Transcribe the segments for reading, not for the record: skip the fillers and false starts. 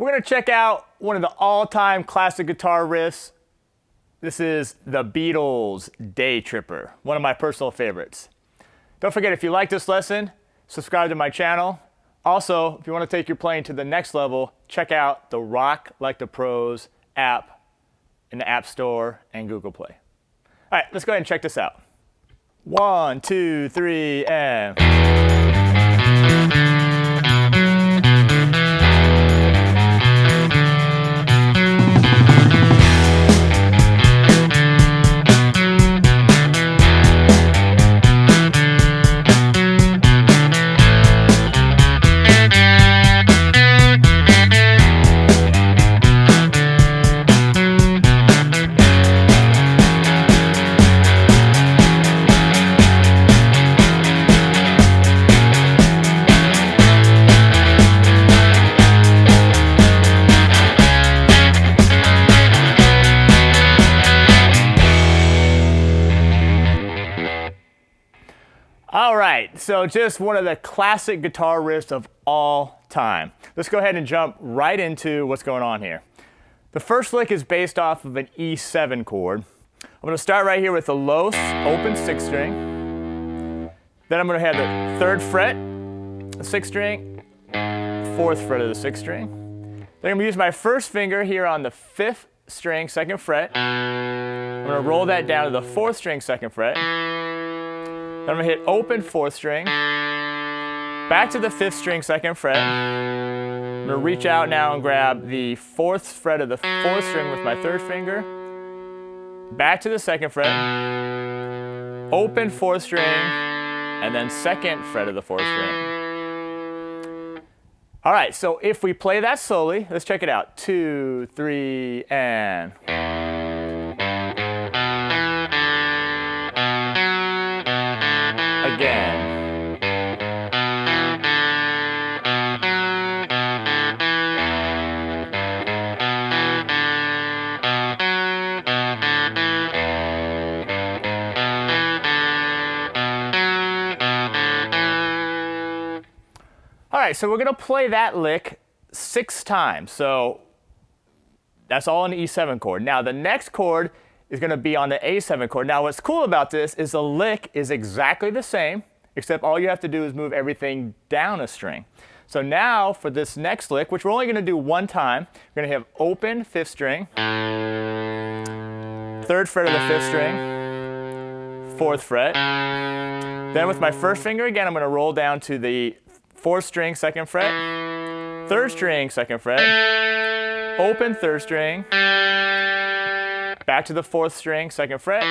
We're going to check out one of the all-time classic guitar riffs. This is the Beatles' Day Tripper, one of my personal favorites. Don't forget, if you like this lesson, subscribe to my channel. Also, if you want to take your playing to the next level, check out the Rock Like the Pros app in the App Store and Google Play. All right, let's go ahead and check this out. 1, 2, 3, and... All right, so just one of the classic guitar riffs of all time. Let's go ahead and jump right into what's going on here. The first lick is based off of an E7 chord. I'm going to start right here with the low open 6th string. Then I'm going to have the 3rd fret, the 6th string, 4th fret of the 6th string. Then I'm going to use my first finger here on the 5th string, 2nd fret. I'm going to roll that down to the 4th string, 2nd fret. Then I'm going to hit open 4th string, back to the 5th string, 2nd fret. I'm going to reach out now and grab the 4th fret of the 4th string with my 3rd finger, back to the 2nd fret, open 4th string, and then 2nd fret of the 4th string. All right, so if we play that slowly, let's check it out. 2, 3, and... Again. All right, so we're going to play that lick 6 times. So that's all on the E7 chord. Now the next chord is going to be on the A7 chord. Now what's cool about this is the lick is exactly the same, except all you have to do is move everything down a string. So now for this next lick, which we're only going to do one time, we're going to have open 5th string, 3rd fret of the 5th string, 4th fret. Then with my first finger again, I'm going to roll down to the 4th string, 2nd fret, 3rd string, 2nd fret, open 3rd string, back to the 4th string, 2nd fret,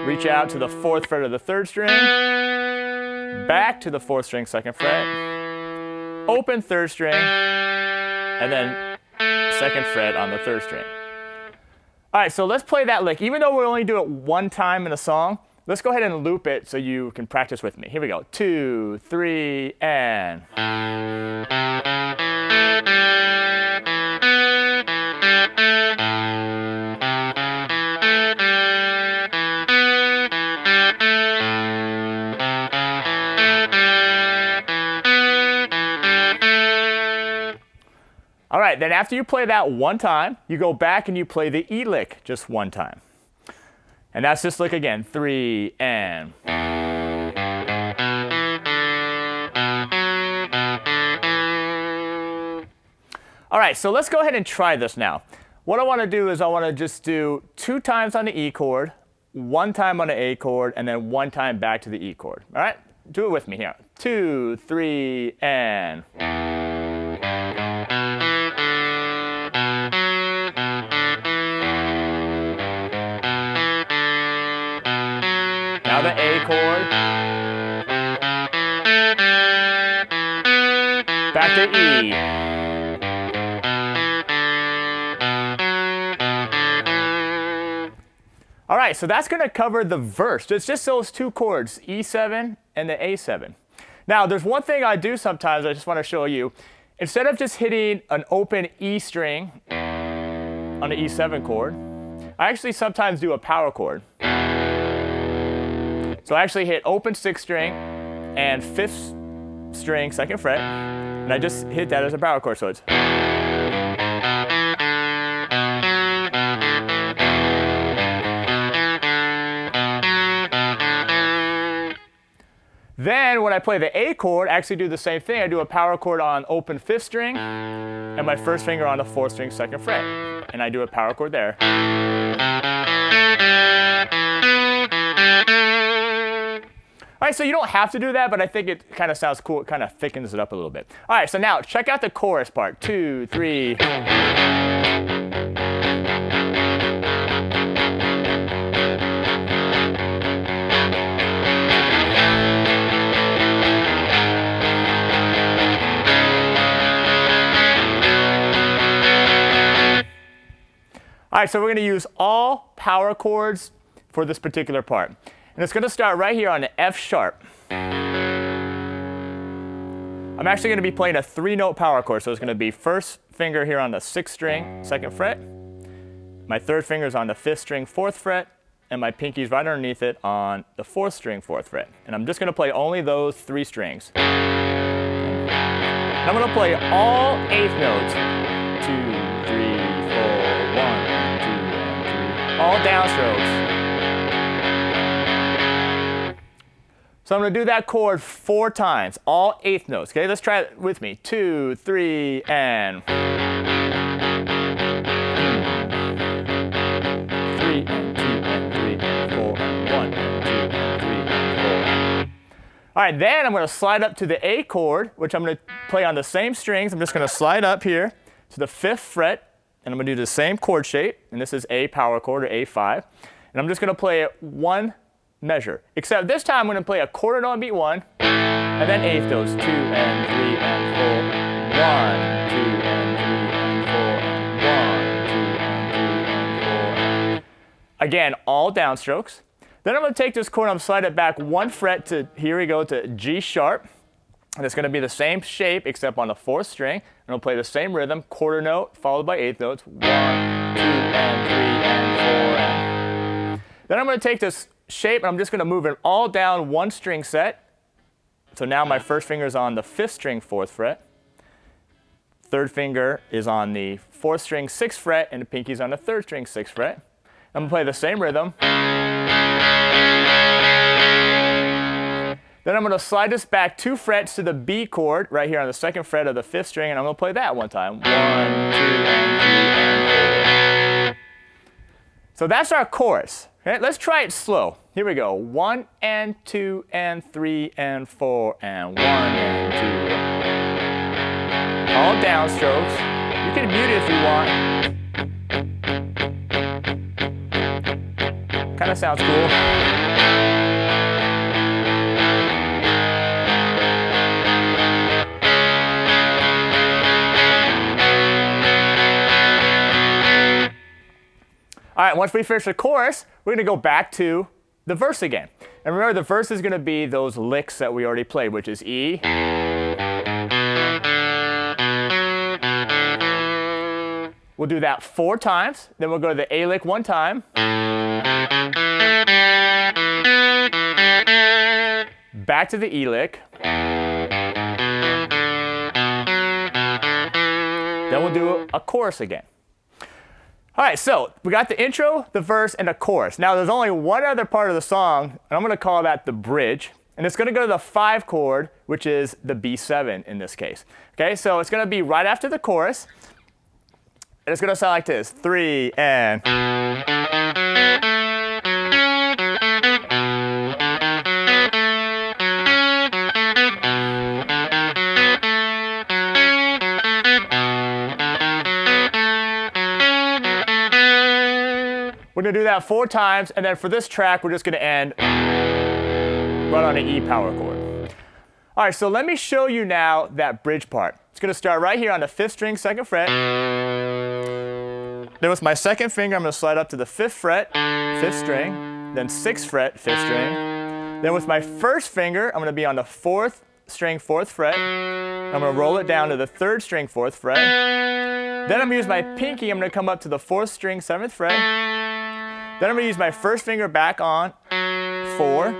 reach out to the 4th fret of the 3rd string, back to the 4th string, 2nd fret, open 3rd string, and then 2nd fret on the 3rd string. All right, so let's play that lick. Even though we only do it one time in a song, let's go ahead and loop it so you can practice with me. Here we go. 2, 3, and... All right, then after you play that one time, you go back and you play the E lick just one time. And that's this lick again, 3, and... All right, so let's go ahead and try this now. What I want to do is I want to just do 2 times on the E chord, 1 time on the A chord, and then 1 time back to the E chord. All right, do it with me here. 2, 3, and... Now the A chord, back to E. All right, so that's going to cover the verse. It's just those 2 chords, E7 and the A7. Now, there's one thing I do sometimes I just want to show you. Instead of just hitting an open E string on the E7 chord, I actually sometimes do a power chord. So I actually hit open 6th string and 5th string, 2nd fret, and I just hit that as a power chord. So it's Then when I play the A chord, I actually do the same thing. I do a power chord on open 5th string, and my first finger on the 4th string 2nd fret. And I do a power chord there. All right, so you don't have to do that, but I think it kind of sounds cool. It kind of thickens it up a little bit. All right, so now check out the chorus part. 2, 3. All right, so we're going to use all power chords for this particular part. And it's going to start right here on the F sharp. I'm actually going to be playing a 3-note power chord. So it's going to be first finger here on the 6th string, 2nd fret. My third finger is on the 5th string, 4th fret. And my pinky's right underneath it on the 4th string, 4th fret. And I'm just going to play only those 3 strings. And I'm going to play all 8th notes. 2, 3, 4, 1, 2, 3. All downstrokes. So I'm going to do that chord 4 times, all 8th notes. Okay, let's try it with me. 2, 3, and 3 and 2 and 3 and 4 and 1 and 2 and 3 and 4. All right, then I'm going to slide up to the A chord, which I'm going to play on the same strings. I'm just going to slide up here to the 5th fret, and I'm going to do the same chord shape. And this is A power chord, or A5. And I'm just going to play it 1 measure. Except this time I'm going to play a quarter note on beat 1, and then 8th notes, 2 and 3 and 4, 1, 2 and 3 and 4, 1, 2 and 3 and 4. Again, all downstrokes. Then I'm going to take this chord and I'm slide it back 1 fret to, here we go, to G sharp. And it's going to be the same shape except on the 4th string. And I'll play the same rhythm, quarter note followed by 8th notes, 1, 2 and 3 and 4. And then I'm going to take this shape, and I'm just going to move it all down 1 string set. So now my first finger is on the 5th string, 4th fret. Third finger is on the 4th string, 6th fret, and the pinky's on the 3rd string, 6th fret. I'm going to play the same rhythm. Then I'm going to slide this back 2 frets to the B chord right here on the 2nd fret of the 5th string, and I'm going to play that 1 time. 1, 2, and 3, and 4. So that's our chorus. Okay, let's try it slow. Here we go. 1 and 2 and 3 and 4 and 1 and 2. All downstrokes. You can mute it if you want. Kind of sounds cool. All right, once we finish the chorus, we're going to go back to the verse again. And remember, the verse is going to be those licks that we already played, which is E. We'll do that 4 times. Then we'll go to the A lick 1 time. Back to the E lick. Then we'll do a chorus again. All right, so we got the intro, the verse, and the chorus. Now there's only one other part of the song, and I'm going to call that the bridge. And it's going to go to the 5 chord, which is the B7 in this case. Okay, so it's going to be right after the chorus. And it's going to sound like this. 3 and... We're going to do that 4 times, and then for this track, we're just going to end right on an E power chord. All right, so let me show you now that bridge part. It's going to start right here on the 5th string, 2nd fret. Then with my 2nd finger, I'm going to slide up to the 5th fret, 5th string, then 6th fret, 5th string. Then with my first finger, I'm going to be on the 4th string, 4th fret. I'm going to roll it down to the 3rd string, 4th fret. Then I'm going to use my pinky. I'm going to come up to the 4th string, 7th fret. Then I'm going to use my first finger back on 4,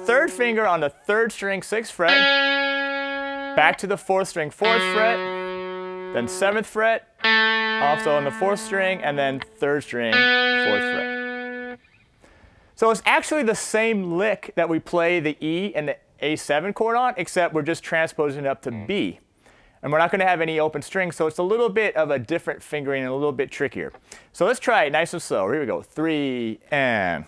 3rd finger on the 3rd string, 6th fret, back to the 4th string, 4th fret, then 7th fret, also on the 4th string, and then 3rd string, 4th fret. So it's actually the same lick that we play the E and the A7 chord on, except we're just transposing it up to B. And we're not going to have any open strings, so it's a little bit of a different fingering and a little bit trickier. So let's try it nice and slow. Here we go. 3 and.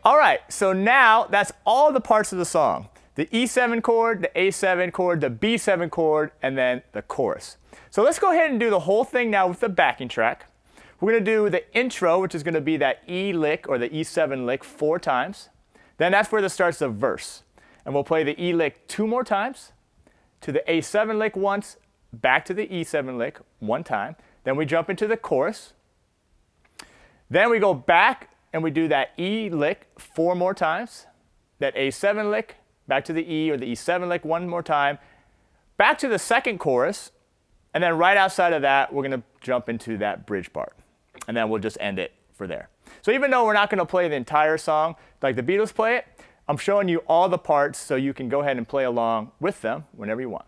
All right, so now that's all the parts of the song. The E7 chord, the A7 chord, the B7 chord, and then the chorus. So let's go ahead and do the whole thing now with the backing track. We're going to do the intro, which is going to be that E lick or the E7 lick 4 times. Then that's where it starts the verse. And we'll play the E lick 2 more times, to the A7 lick once, back to the E7 lick 1 time. Then we jump into the chorus. Then we go back and we do that E lick 4 more times, that A7 lick, back to the E or the E7 lick 1 more time, back to the second chorus, and then right outside of that, we're going to jump into that bridge part. And then we'll just end it for there. So even though we're not going to play the entire song like the Beatles play it, I'm showing you all the parts so you can go ahead and play along with them whenever you want.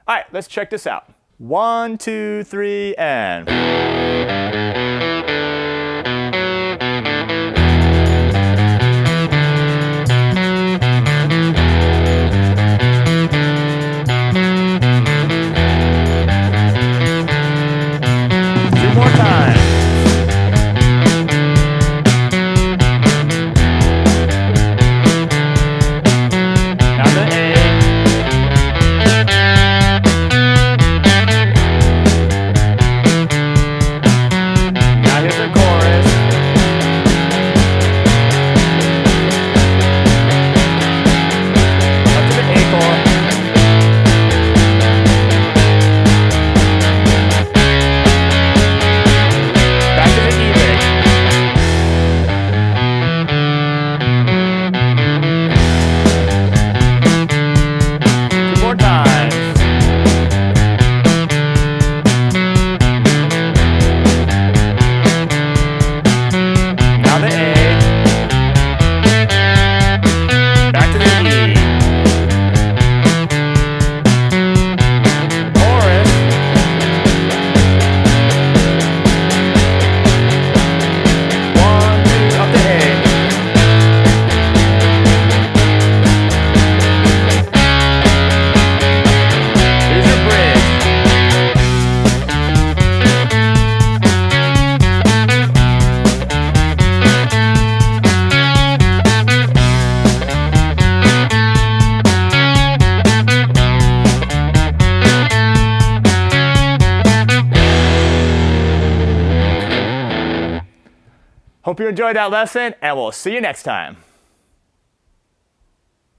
All right, let's check this out. 1, 2, 3, and. Hope you enjoyed that lesson, and we'll see you next time.